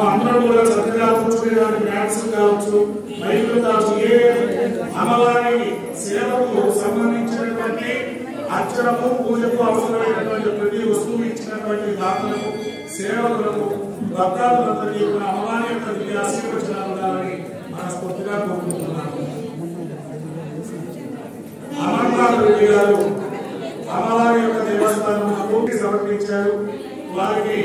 అందరూ కూడా చక్కగా కూర్చునేవాడి మ్యాథ్స్ కావచ్చు, మైకులు కావచ్చు, ఏ అమ్మవారి సేవకు సంబంధించినటువంటి అర్చనకు పూజకు అవసరమైనటువంటి ప్రతి వస్తువు ఇచ్చినటువంటి దాతలకు సేవకులకు భక్తాదులందరికీ కూడా అమ్మవారి యొక్క దివ్య ఆశీర్వచనాలు ఉండాలని మనస్ఫూర్తిగా కోరుకుంటున్నాను. అమర్నాథ్ రెడ్డి గారు అమ్మవారి యొక్క దేవస్థానమునకు సమర్పించారు. వారికి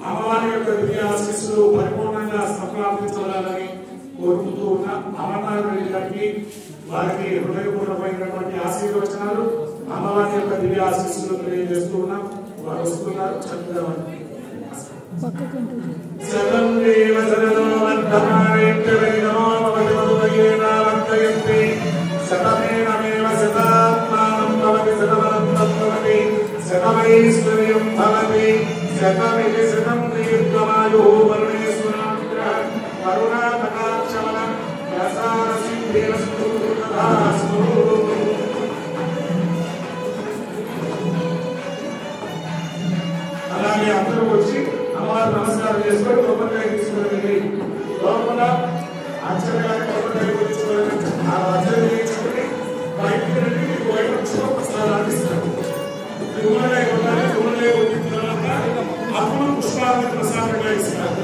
అమ్మవారి యొక్క దివ్య ఆశీస్సులు పరిపూర్ణంగా సంప్రాప్తించాలని కోరుకుంటూ ఉన్న అమర్నాథ్ రెడ్డి గారికి వారికి హృదయపూర్వకమైనటువంటి ఆశీర్వచనాలు అమ్మవారి యొక్క దివ్య ఆశీస్సులు తెలియజేస్తూ ఉన్నాం. వారు వస్తున్నారు. చక్కగా అలాగే అందరూ వచ్చి అమ్మవారు నమస్కారం చేసుకొని కొబ్బరికాయ తీసుకుని లోపల అర్చన గారి కొబ్బరికాయ తీసుకొని ఆ అర్చన చేయించుకొని బయటికి రండి. మీకు బయట పుష్పపుష్పాలు అందిస్తారు. గుమ్మడికాయ కొట్టాలి. గుమ్మడికాయ కొట్టిన తర్వాత అప్పుడు పుష్పాలను ప్రసాదంగా ఇస్తారు.